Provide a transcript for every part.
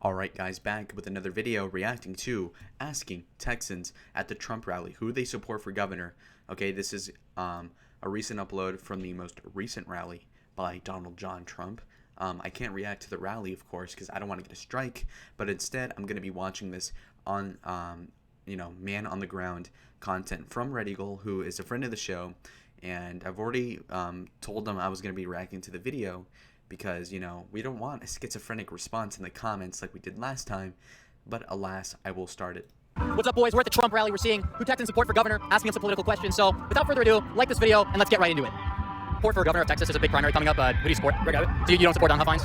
Alright guys, back with another video reacting to asking Texans at the Trump rally who they support for governor. Okay, this is a recent upload from the most recent rally by Donald John Trump. I can't react to the rally, of course, because I don't want to get a strike, but instead I'm going to be watching this on, man on the ground content from Red Eagle, who is a friend of the show, and I've already told them I was going to be reacting to the video, because, we don't want a schizophrenic response in the comments like we did last time, but alas, I will start it. What's up, boys? We're at the Trump rally. We're seeing who Texans support for governor, asking him some political questions. So, without further ado, like this video, and let's get right into it. Support for governor of Texas is a big primary coming up. Who do you support? Greg Abbott. So you don't support Don Huffines?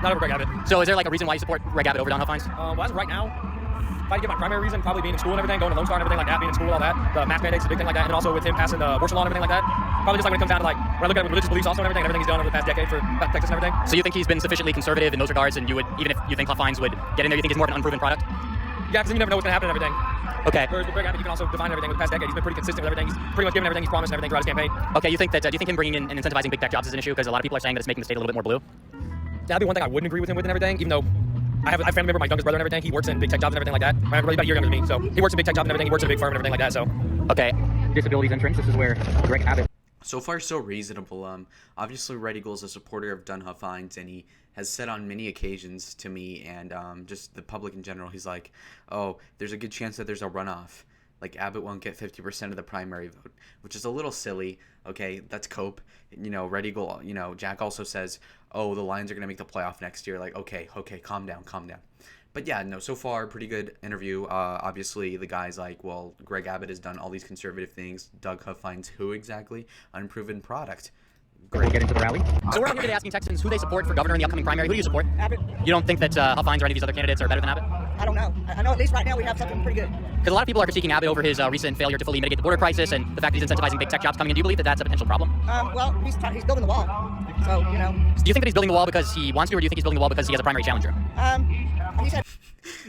Not over Greg Abbott. So is there like a reason why you support Greg Abbott over Don Huffines? Well, as of right now, if I had to give my primary reason, probably being in school and everything, going to Lone Star and everything like that, being in school, all that, the mask mandates, a big thing like that, and then also with him passing the abortion law and everything like that. Probably just like when it comes down to when I look at religious beliefs also and everything he's done over the past decade for Texas and everything. So you think he's been sufficiently conservative in those regards, and you would, even if you think Huffines would get in there, you think he's more of an unproven product? Yeah, because you never know what's going to happen and everything. Okay. Whereas with Greg Abbott, you can also define everything with the past decade. He's been pretty consistent with everything. He's pretty much given everything he's promised and everything throughout his campaign. Okay, you think that, do you think him bringing in and incentivizing big tech jobs is an issue? Because a lot of people are saying that it's making the state a little bit more blue. That'd be one thing I wouldn't agree with him with and everything, even though I have a family member, my youngest brother and everything. He works in big tech jobs and everything like that. My brother's about a year younger than me, so he works in big tech jobs and everything. He works in a big firm and everything like that, so. Okay. Disabilities entrance, this is where Greg Abbott. So far, so reasonable. Obviously, Red Eagle is a supporter of Don Huffines, and he has said on many occasions to me and just the public in general, he's like, oh, there's a good chance that there's a runoff. Like, Abbott won't get 50% of the primary vote, which is a little silly. Okay, that's cope. Red Eagle, Jack also says, oh, the Lions are going to make the playoff next year. Like, okay, calm down. But yeah, no, so far, pretty good interview. Obviously, the guy's like, well, Greg Abbott has done all these conservative things. Doug Huffines, who exactly? Unproven product. Great. We'll get into the rally. So we're out here today asking Texans who they support for governor in the upcoming primary. Who do you support? Abbott. You don't think that Huffines or any of these other candidates are better than Abbott? I don't know. I know at least right now we have something pretty good. Because a lot of people are critiquing Abbott over his recent failure to fully mitigate the border crisis and the fact that he's incentivizing big tech jobs coming in. Do you believe that that's a potential problem? Well, he's building the wall. So, Do you think that he's building the wall because he wants to, or do you think he's building the wall because he has a primary challenger? He said...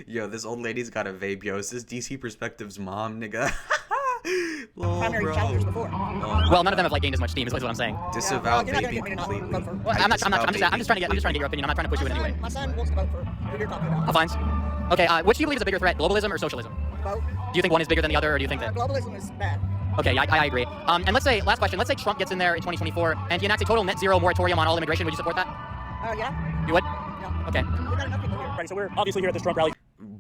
Yo, this old lady's got a vape, yo. Is this DC Perspective's mom, nigga? primary challengers before. Well, none of them have gained as much steam, is what I'm saying. Disavow you're not gonna vaping get me to not completely. vote for. Well, I'm just trying to get your opinion. I'm not trying to push you in any way. My son wants to vote for who you're talking about. Huffines? Okay, which do you believe is a bigger threat, globalism or socialism? Vote. Do you think one is bigger than the other, or do you think that... Globalism is bad. Okay, I agree. And let's say, last question, let's say Trump gets in there in 2024 and he enacts a total net zero moratorium on all immigration. Would you support that? Yeah. You would? Yeah. Okay. We got enough people here. Right, so we're obviously here at this Trump rally.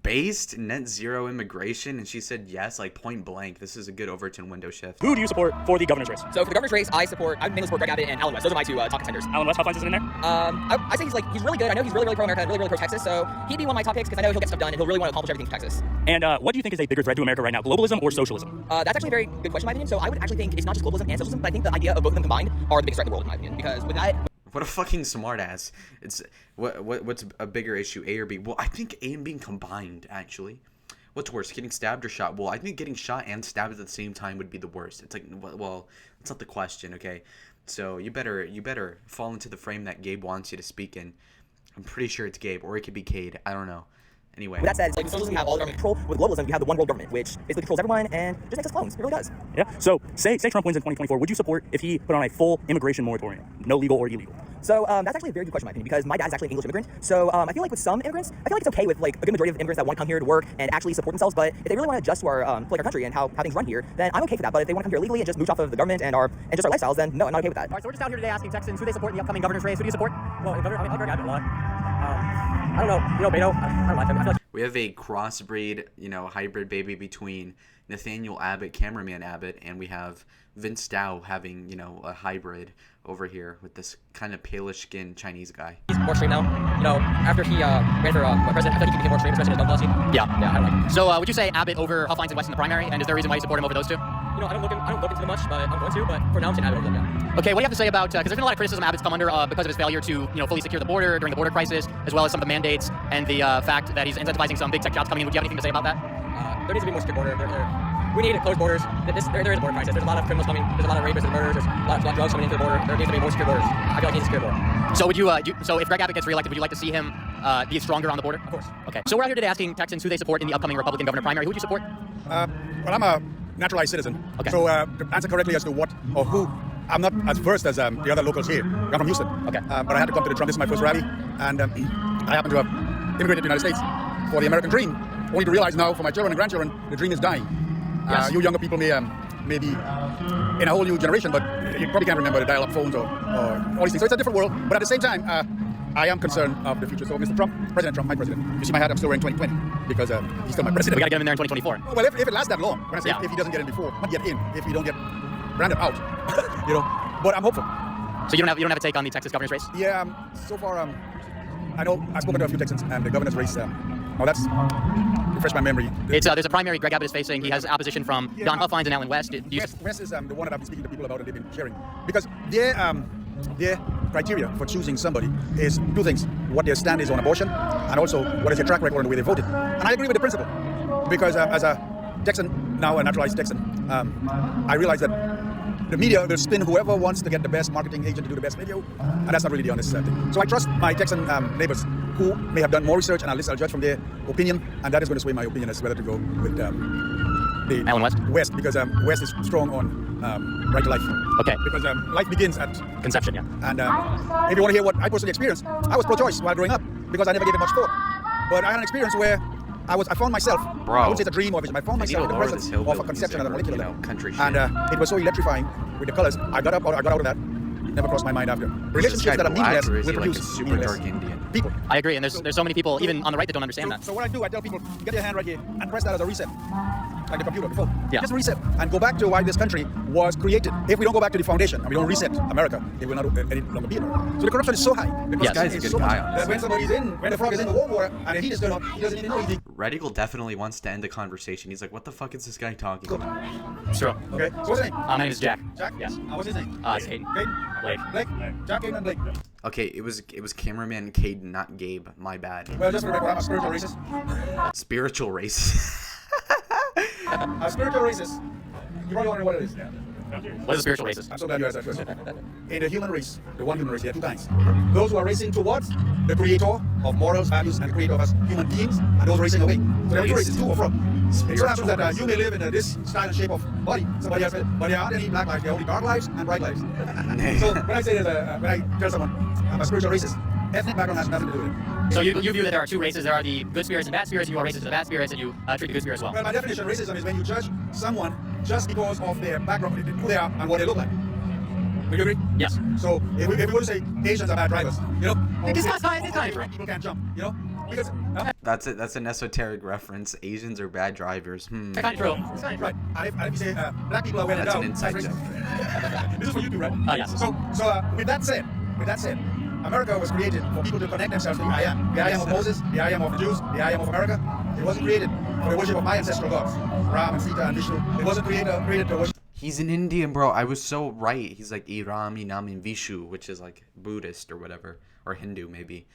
Based net zero immigration, and she said yes, like point blank. This is a good Overton window shift. Who do you support for the governor's race? So for the governor's race, I mainly support Greg Abbott and Alan West. Those are my two top contenders. Alan West, Huffines isn't in there? I say he's really good. I know he's really pro-America, really pro-Texas. So he'd be one of my top picks because I know he'll get stuff done and he'll really want to accomplish everything for Texas. And what do you think is a bigger threat to America right now, globalism or socialism? That's actually a very good question in my opinion. So I would actually think it's not just globalism and socialism, but I think the idea of both of them combined are the biggest threat in the world in my opinion. Because with that... What a fucking smartass. It's what's a bigger issue, A or B? Well, I think A and B combined, actually. What's worse, getting stabbed or shot? Well, I think getting shot and stabbed at the same time would be the worst. It's like, well, that's not the question, okay? So you better fall into the frame that Gabe wants you to speak in. I'm pretty sure it's Gabe, or it could be Cade. I don't know. Anyway. With that said, with socialism, you have all the government control. With globalism, you have the one world government, which basically controls everyone and just makes us clones. It really does. Yeah. So say Trump wins in 2024. Would you support if he put on a full immigration moratorium, no legal or illegal? So that's actually a very good question in my opinion because my dad's actually an English immigrant. So I feel like with some immigrants, I feel like it's okay with like a good majority of immigrants that want to come here to work and actually support themselves. But if they really want to adjust to our country and how things run here, then I'm okay for that. But if they want to come here legally and just mooch off of the government and just our lifestyles, then no, I'm not okay with that. All right, so we're just out here today asking Texans who they support in the upcoming governor's race. Who do you support? Well, I Greg Abbott a lot. I don't know. Beto. I don't like him. I feel like We have a crossbreed, hybrid baby between Nathaniel Abbott, cameraman Abbott, and we have Vince Dow having, a hybrid over here with this kind of palish-skinned Chinese guy. He's more extreme now. After he ran for president, I feel like he became more extreme, especially in his gun policy. Yeah, I don't like him. So would you say Abbott over Huffines and West in the primary? And is there a reason why you support him over those two? I don't look into them much, but I'm going to. But for now, I'm saying Abbott over them. Yeah. Okay, what do you have to say about, because there's been a lot of criticism Abbott's come under because of his failure to, fully secure the border during the border crisis, as well as some of the mandates and the fact that he's incentivizing some big tech jobs coming in. Would you have anything to say about that? There needs to be more secure border. We need to close borders. There is a border crisis. There's a lot of criminals coming. There's a lot of rapists and murderers. There's a lot of drugs coming into the border. There needs to be more secure borders. I feel like he needs a secure border. So would you, so if Greg Abbott gets reelected, would you like to see him be stronger on the border? Of course. Okay. So we're out here today asking Texans who they support in the upcoming Republican governor primary. Who would you support? Well, I'm a naturalized citizen. Okay. So to answer correctly as to what or who, I'm not as versed as the other locals here. I'm from Houston. Okay. But I had to come to the Trump. This is my first rally, and I happen to have immigrated to the United States for the American dream, only to realize now for my children and grandchildren, the dream is dying. Yes. You younger people may be in a whole new generation, but you probably can't remember the dial-up phones or all these things. So it's a different world, but at the same time, I am concerned of the future. So Mr. Trump, President Trump, my president. You see my hat, I'm still wearing 2020 because he's still my president. We got to get him in there in 2024. Well, if it lasts that long, when I say Yeah. if he doesn't get in before, not get in, if he don't get branded out, you know. But I'm hopeful. So you don't have a take on the Texas governor's race? Yeah, so far, I know I've spoken to a few Texans, and the governor's race. That's refresh my memory. It's there's a primary Greg Abbott is facing. He has opposition from Don Huffines and Alan West. West is the one that I've been speaking to people about and they've been sharing. Because their criteria for choosing somebody is two things: what their stand is on abortion, and also what is their track record and the way they voted. And I agree with the principle, because as a Texan, now a naturalized Texan, I realize that the media will spin whoever wants to get the best marketing agent to do the best video, and that's not really the honest thing. So I trust my Texan neighbors who may have done more research, and I'll judge from their opinion, and that is going to sway my opinion as to whether to go with the Alan West? West, because West is strong on right to life. Okay. Because life begins at Conception, yeah. And if you want to hear what I personally experienced, I was pro-choice while growing up because I never gave it much thought. But I had an experience where I found myself, Bro, I would say it's a dream or vision, I found myself in the lower presence this hillbilly of a conception at a music, molecular like, level. country shit. And it was so electrifying with the colors. I got out of that. Never crossed my mind after. Is this Relationships guy that are black, meaningless or is will he like a produce super meaningless dark Indian? people. I agree, and there's so many people, even on the right, that don't understand that. So what I tell people, get your hand right here and press that as a reset, like the computer before. Yeah. Just reset and go back to why this country was created. If we don't go back to the foundation and we don't reset America, it will not any longer be America. So the corruption is so high. The Yes. corruption Guy's a is good so guy, much honestly. when the frog is in the warm water and the heat is turned up, he doesn't even know he's Radical definitely wants to end the conversation. He's like, what the fuck is this guy talking about? Sure. Okay. So what's his name? My name is Jack. Jack? Yes. What's his name? It's Hayden. Caden? Blake. Blake? Jack, Caden, and Blake. Okay, it was cameraman Caden, not Gabe. My bad. Well, just for the record, I'm a spiritual racist. Spiritual race. A spiritual racist. You probably wonder what it is. What is a spiritual racist? I'm so glad you asked that question. In the human race, the one human race, there are two kinds. Those who are racing towards the creator of morals, values, and the creator of us human beings, and those racing away. So there are two races, to or from. It so happens that you may live in this style and shape of body, somebody else, but there aren't any black lives, there are only dark lives and bright lives. So when I say that, when I tell someone I'm a spiritual racist, ethnic background has nothing to do with it. So you view that there are two races. There are the good spirits and bad spirits, and you are racist to the bad spirits, and you treat the good spirits well. Well, by definition, racism is when you judge someone just because of their background, who they are, and what they look like. Do you agree? Yes. So if we were to say Asians are bad drivers, you know, It's kind of true. people can't jump, you know, because That's it. That's an esoteric reference. Asians are bad drivers. Kind of true. right. And if you say black people are wearing That's down, an inside that's joke. racist. This is for YouTube, right? Yes. So with that said, America was created for people to connect themselves to the I am. The I am of Moses, the I am of the Jews, the I am of America. It wasn't created for the worship of my ancestral gods, Ram and Sita and Vishnu. It wasn't created to worship. He's an Indian, bro. I was so right. He's like Iram, Inam, and Vishu, which is like Buddhist or whatever, or Hindu maybe.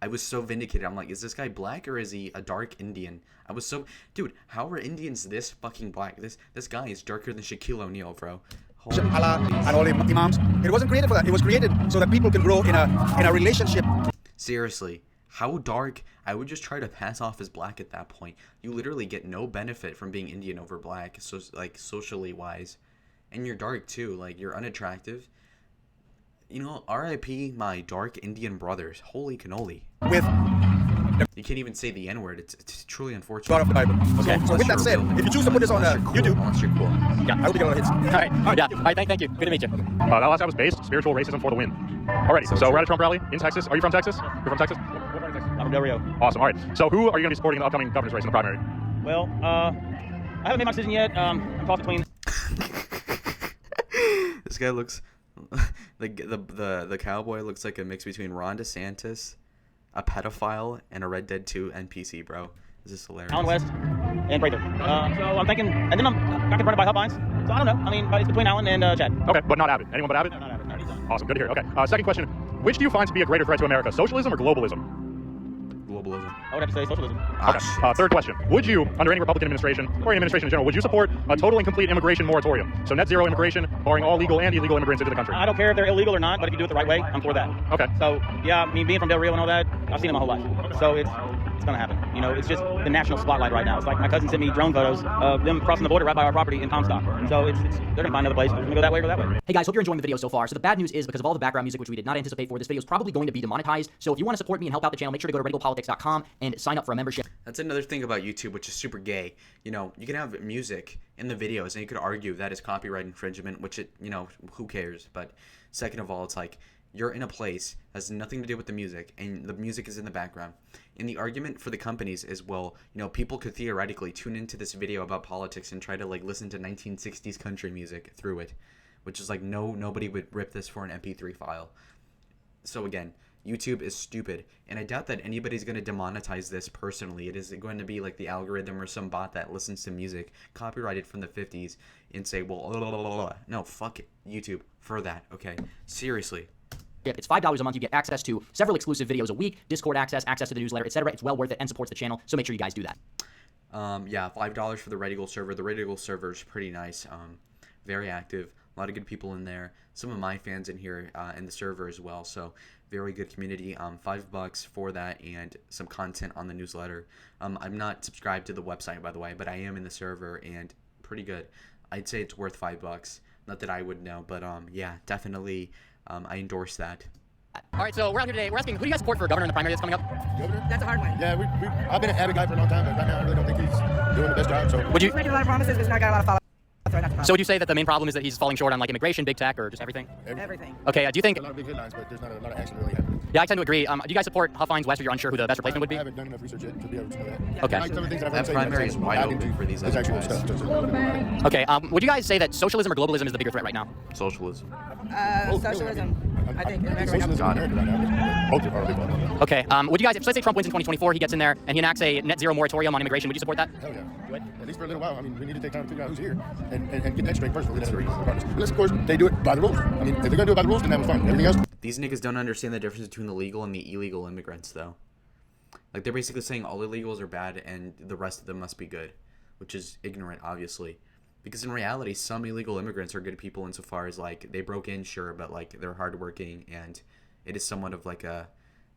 I was so vindicated. I'm like, is this guy black or is he a dark Indian? I was so, dude. How are Indians this fucking black? This guy is darker than Shaquille O'Neal, bro. Holy Allah and all the imams. It wasn't created for that. It was created so that people can grow in a relationship. Seriously, how dark? I would just try to pass off as black at that point. You literally get no benefit from being Indian over black, so like socially wise, and you're dark too. Like you're unattractive. You know, R.I.P. my dark Indian brothers. Holy cannoli. With You can't even say the N-word. It's truly unfortunate. God of the Bible. Okay. So with that said, if you choose to put this on YouTube, Unless you're cool. Yeah. I hope you get a lot of hits. All right. Yeah. All right. Thank you. Good to meet you. That last time was based spiritual racism for the win. Alrighty, so we're at a Trump rally in Texas. Are you from Texas? You're from Texas? What part of Texas? I'm from Del Rio. Awesome. All right. So who are you going to be supporting in the upcoming governor's race in the primary? Well, I haven't made my decision yet. I'm tossed between. This guy looks the cowboy looks like a mix between Ron DeSantis, a pedophile, and a Red Dead 2 NPC, bro. This is hilarious. Alan West and Prather. So I'm thinking, and then I'm got confronted by Huffines. So I don't know. I mean, but it's between Alan and Chad. Okay, but not Abbott. Anyone but Abbott? No, not Abbott. No, he's done. Awesome. Good to hear. Okay. Second question. Which do you find to be a greater threat to America, socialism or globalism? Globalism. I would have to say socialism. Ah, Okay. shit. Third question. Would you, under any Republican administration, or any administration in general, would you support a total and complete immigration moratorium? So net zero immigration, barring all legal and illegal immigrants into the country. I don't care if they're illegal or not, but if you do it the right way, I'm for that. Okay. So yeah, I mean, being from Del Rio and all that, I've seen it my whole life. So it's gonna happen. You know, it's just the national spotlight right now. It's like my cousin sent me drone photos of them crossing the border right by our property in Comstock. So they're gonna find another place. We're gonna go that way or that way. Hey guys, hope you're enjoying the video so far. So the bad news is because of all the background music, which we did not anticipate for, this video is probably going to be demonetized. So if you want to support me and help out the channel, make sure to go to politics.com and sign up for a membership. That's another thing about YouTube, which is super gay. You know, you can have music in the videos, and you could argue that is copyright infringement, which who cares? But second of all, it's like you're in a place that has nothing to do with the music, and the music is in the background. And the argument for the companies is, well, people could theoretically tune into this video about politics and try to like listen to 1960s country music through it, which is like nobody would rip this for an MP3 file. So again, YouTube is stupid, and I doubt that anybody's going to demonetize this personally. It is going to be like the algorithm or some bot that listens to music copyrighted from the 50s and say, well, no, fuck it, YouTube for that, okay? Seriously. It's $5 a month. You get access to several exclusive videos a week, Discord access to the newsletter, etc. It's well worth it and supports the channel, so make sure you guys do that. Yeah, $5 for the Red Eagle server. The Red Eagle server is pretty nice, very active, a lot of good people in there. Some of my fans in here in the server as well, so very good community. $5 for that and some content on the newsletter. I'm not subscribed to the website, by the way, but I am in the server and pretty good. I'd say it's worth $5. Not that I would know, but yeah, definitely. I endorse that. All right, so we're out here today. We're asking, who do you guys support for governor in the primary that's coming up? Governor? That's a hard one. Yeah, I've been an Abbott guy for a long time, but right now I really don't think he's doing the best job. So Would you? He's making a lot of promises, but he's not got a lot of follow. So would you say that the main problem is that he's falling short on like immigration, big tech, or just everything? Everything. Okay, do you think? a lot of big headlines, but there's not a lot of action really happening. Yeah, I tend to agree. Do you guys support Huffines West, or you're unsure who the best replacement would be? I haven't done enough research yet to be able to know that. Okay. Like some of the things that I've That heard primary is wide into open for these is other actual guys. stuff. So it's a little bit about it. Okay, would you guys say that socialism or globalism is the bigger threat right now? Socialism. Socialism. I think in America right now. Socialism in America right now. Both are a big one. Okay, would you guys, so let's say Trump wins in 2024, he gets in there and he enacts a net zero moratorium on immigration, would you support that? Hell yeah. At least for a little while. I mean, we need to take time to figure out who's here and get that straight first. Unless, of course, they do it by the rules. I mean, if they're going to do it by the rules, then that was fine. Everything else. These niggas don't understand the difference between the legal and the illegal immigrants, though. Like, they're basically saying all illegals are bad and the rest of them must be good, which is ignorant, obviously. Because in reality, some illegal immigrants are good people insofar as, like, they broke in, sure, but, like, they're hardworking and it is somewhat of, like,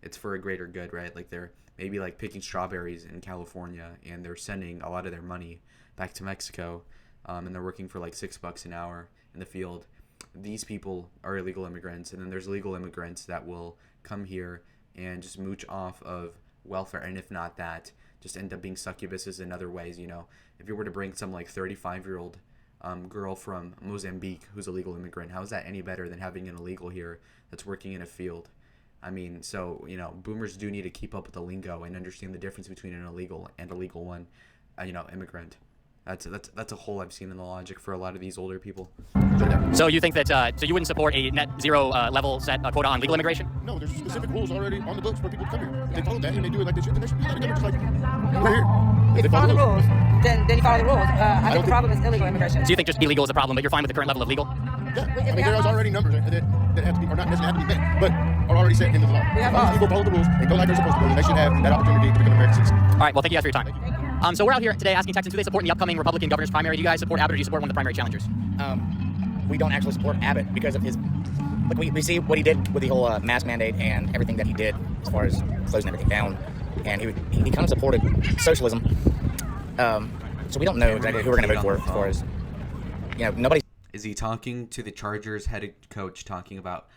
it's for a greater good, right? Like, they're maybe, like, picking strawberries in California and they're sending a lot of their money back to Mexico, and they're working for, like, $6 an hour in the field. These people are illegal immigrants, and then there's legal immigrants that will come here and just mooch off of welfare, and if not that, just end up being succubuses in other ways. If you were to bring some like 35-year-old girl from Mozambique who's a legal immigrant, how is that any better than having an illegal here that's working in a field? I mean, so boomers do need to keep up with the lingo and understand the difference between an illegal and a legal one, immigrant. That's a hole I've seen in the logic for a lot of these older people. So you think that so you wouldn't support a net zero level set quota on legal immigration? No, there's specific rules already on the books for people to come here. If they follow that and they do it like they should, then they should be able to come here just like right here. If you follow the rules, then you follow the rules. I think the problem is illegal immigration. So you think just illegal is the problem, but you're fine with the current level of legal? Yeah, I mean, there's already numbers that have to be, or not necessarily have to be met, but are already set into the law. We have as long as people follow the rules and go like they're supposed to go, then they should have that opportunity to become American citizens. All right, well, thank you guys for your time. So we're out here today asking Texans who they support in the upcoming Republican governor's primary. Do you guys support Abbott or do you support one of the primary challengers? We don't actually support Abbott because of his. Look, we see what he did with the whole mask mandate and everything that he did as far as closing everything down, and he kind of supported socialism. So we don't know exactly who we're going to vote for as far as nobody. Is he talking to the Chargers head coach, talking about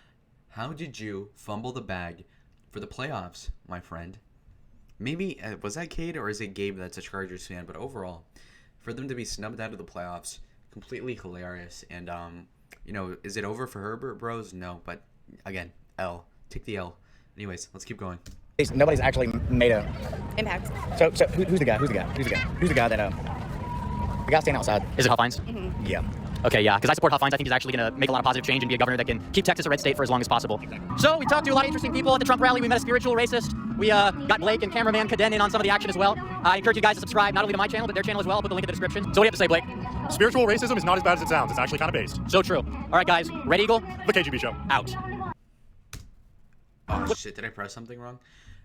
how did you fumble the bag for the playoffs, my friend? Maybe, was that Cade or is it Gabe that's a Chargers fan? But overall, for them to be snubbed out of the playoffs, completely hilarious. And, is it over for Herbert, bros? No, but again, L. Take the L. Anyways, let's keep going. Nobody's actually made a Impact. So who's the guy? Who's the guy that the guy standing outside? Is it Huffines? Mm-hmm. Yeah. Okay, yeah, because I support Huffines. I think he's actually going to make a lot of positive change and be a governor that can keep Texas a red state for as long as possible. So we talked to a lot of interesting people at the Trump rally. We met a spiritual racist. We got Blake and cameraman Kaden in on some of the action as well. I encourage you guys to subscribe not only to my channel, but their channel as well. I'll put the link in the description. So what do you have to say, Blake? Spiritual racism is not as bad as it sounds. It's actually kind of based. So true. All right, guys. Red Eagle. The KGB show. Out. Oh, shit. Did I press something wrong?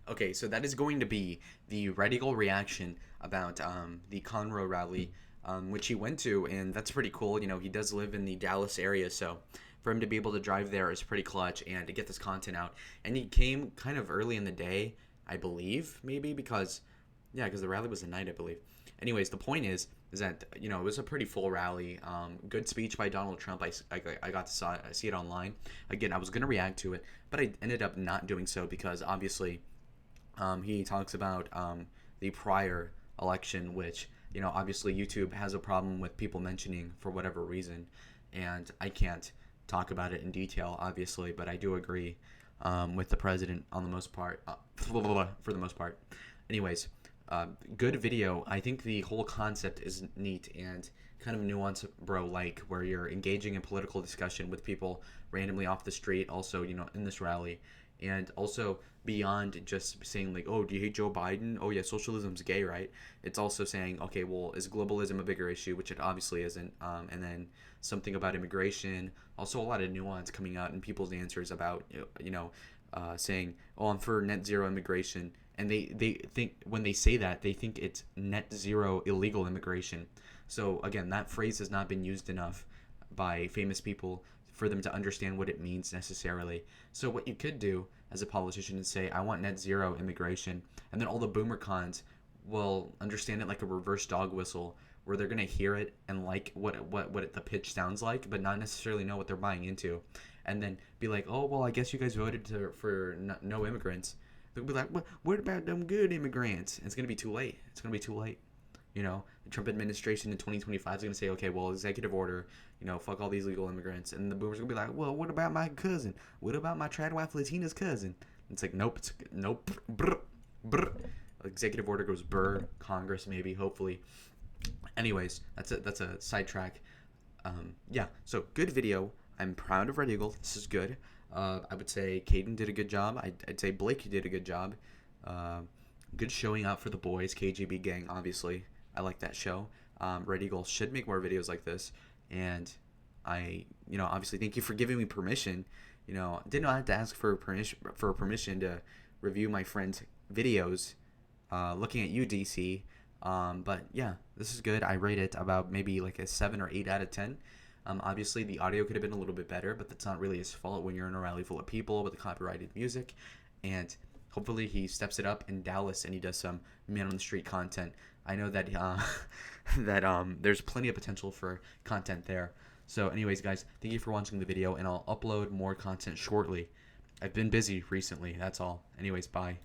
Okay, so that is going to be the Red Eagle reaction about the Conroe rally, which he went to, and that's pretty cool. He does live in the Dallas area, so for him to be able to drive there is pretty clutch and to get this content out. And he came kind of early in the day, I believe, maybe, because the rally was at night, I believe. Anyways, the point is that, it was a pretty full rally. Good speech by Donald Trump. I got to see it online. Again, I was going to react to it, but I ended up not doing so because, obviously, He talks about the prior election, which, you know, obviously YouTube has a problem with people mentioning for whatever reason, and I can't talk about it in detail, obviously, but I do agree with the president on the most part, for the most part. Anyways, good video. I think the whole concept is neat and kind of nuanced, bro, like where you're engaging in political discussion with people randomly off the street, also, you know, in this rally, and also beyond just saying like, oh, do you hate Joe Biden? Oh yeah, socialism's gay, right? It's also saying, okay, well, is globalism a bigger issue, which it obviously isn't, and then something about immigration, also a lot of nuance coming out in people's answers about, saying, oh, I'm for net zero immigration, and they think, when they say that, they think it's net zero illegal immigration. So again, that phrase has not been used enough by famous people for them to understand what it means necessarily. So what you could do as a politician is say, I want net zero immigration, and then all the boomer cons will understand it like a reverse dog whistle, where they're gonna hear it and like what the pitch sounds like, but not necessarily know what they're buying into, and then be like, oh well, I guess you guys voted for no immigrants. They'll be like, what about them good immigrants? And it's gonna be too late. It's gonna be too late. You know, the Trump administration in 2025 is going to say, okay, well, executive order, you know, fuck all these legal immigrants. And the boomers are going to be like, well, what about my cousin? What about my trad wife Latina's cousin? And it's like, nope, nope, brr, brr. Executive order goes brr, Congress maybe, hopefully. Anyways, that's a sidetrack. Yeah, so good video. I'm proud of Red Eagle. This is good. I would say Caden did a good job. I'd say Blake did a good job. Good showing out for the boys, KGB gang, obviously. I like that show. Red Eagle should make more videos like this, and I, obviously thank you for giving me permission. Didn't have to ask for permission to review my friend's videos, looking at you, DC. But yeah, this is good. I rate it about maybe like a 7 or 8 out of 10. Obviously the audio could have been a little bit better, but that's not really his fault when you're in a rally full of people with the copyrighted music. And hopefully he steps it up in Dallas and he does some man on the street content. I know that there's plenty of potential for content there. So anyways, guys, thank you for watching the video, and I'll upload more content shortly. I've been busy recently, that's all. Anyways, bye.